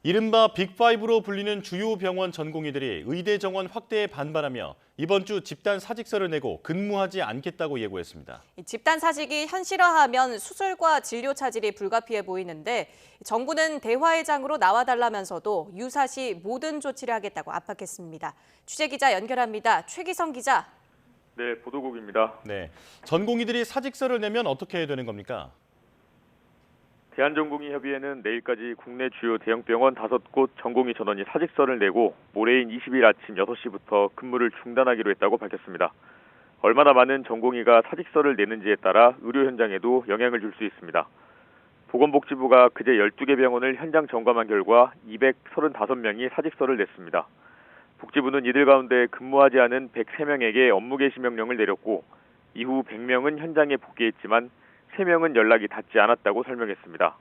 이른바 빅5로 불리는 주요 병원 전공의들이 의대 정원 확대에 반발하며 이번 주 집단 사직서를 내고 근무하지 않겠다고 예고했습니다. 집단 사직이 현실화하면 수술과 진료 차질이 불가피해 보이는데 정부는 대화의 장으로 나와달라면서도 유사시 모든 조치를 하겠다고 압박했습니다. 취재기자 연결합니다. 최기성 기자. 네, 보도국입니다. 네, 전공의들이 사직서를 내면 어떻게 해야 되는 겁니까? 대한전공의협의회는 내일까지 국내 주요 대형병원 5곳 전공의 전원이 사직서를 내고 모레인 20일 아침 6시부터 근무를 중단하기로 했다고 밝혔습니다. 얼마나 많은 전공의가 사직서를 내는지에 따라 의료 현장에도 영향을 줄 수 있습니다. 보건복지부가 그제 12개 병원을 현장 점검한 결과 235명이 사직서를 냈습니다. 복지부는 이들 가운데 근무하지 않은 103명에게 업무 개시 명령을 내렸고 이후 100명은 현장에 복귀했지만 3명은 연락이 닿지 않았다고 설명했습니다.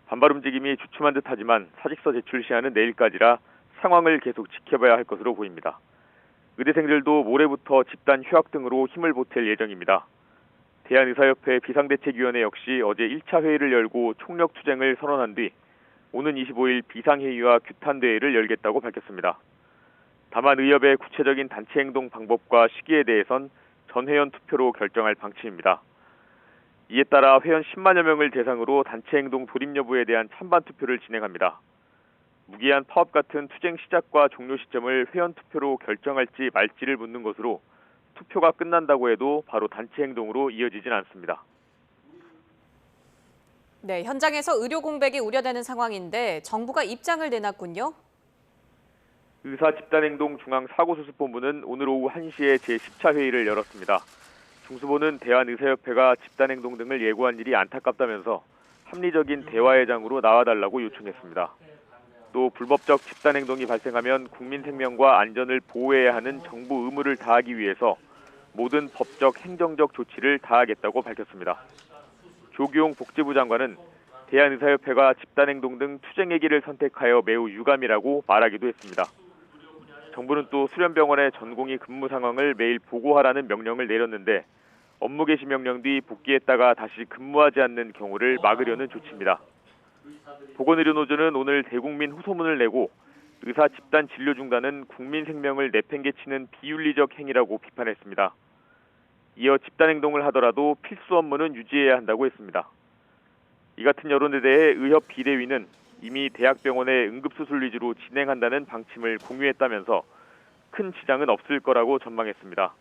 반발 움직임이 주춤한 듯하지만 사직서 제출 시한은 내일까지라 상황을 계속 지켜봐야 할 것으로 보입니다. 의대생들도 모레부터 집단 휴학 등으로 힘을 보탤 예정입니다. 대한의사협회 비상대책위원회 역시 어제 1차 회의를 열고 총력투쟁을 선언한 뒤 오는 25일 비상회의와 규탄대회를 열겠다고 밝혔습니다. 다만 의협의 구체적인 단체 행동 방법과 시기에 대해선 전회원 투표로 결정할 방침입니다. 이에 따라 회원 10만여 명을 대상으로 단체 행동 돌입 여부에 대한 찬반 투표를 진행합니다. 무기한 파업 같은 투쟁 시작과 종료 시점을 회원 투표로 결정할지 말지를 묻는 것으로 투표가 끝난다고 해도 바로 단체 행동으로 이어지진 않습니다. 네, 현장에서 의료 공백이 우려되는 상황인데 정부가 입장을 내놨군요. 의사 집단행동 중앙사고수습본부는 오늘 오후 1시에 제10차 회의를 열었습니다. 중수본은 대한의사협회가 집단행동 등을 예고한 일이 안타깝다면서 합리적인 대화의 장으로 나와달라고 요청했습니다. 또 불법적 집단행동이 발생하면 국민 생명과 안전을 보호해야 하는 정부 의무를 다하기 위해서 모든 법적, 행정적 조치를 다하겠다고 밝혔습니다. 조규용 복지부 장관은 대한의사협회가 집단행동 등 투쟁의 길을 선택하여 매우 유감이라고 말하기도 했습니다. 정부는 또 수련병원의 전공의 근무 상황을 매일 보고하라는 명령을 내렸는데 업무 개시 명령 뒤 복귀했다가 다시 근무하지 않는 경우를 막으려는 조치입니다. 보건의료노조는 오늘 대국민 호소문을 내고 의사 집단 진료 중단은 국민 생명을 내팽개치는 비윤리적 행위라고 비판했습니다. 이어 집단행동을 하더라도 필수 업무는 유지해야 한다고 했습니다. 이 같은 여론에 대해 의협 비대위는 이미 대학병원의 응급수술 위주로 진행한다는 방침을 공유했다면서 큰 지장은 없을 거라고 전망했습니다.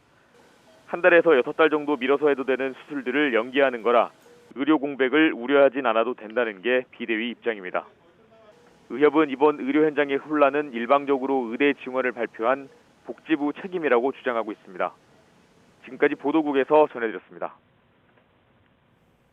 한 달에서 6달 정도 미뤄서 해도 되는 수술들을 연기하는 거라 의료 공백을 우려하진 않아도 된다는 게 비대위 입장입니다. 의협은 이번 의료 현장의 혼란은 일방적으로 의대 지원을 발표한 복지부 책임이라고 주장하고 있습니다. 지금까지 보도국에서 전해드렸습니다.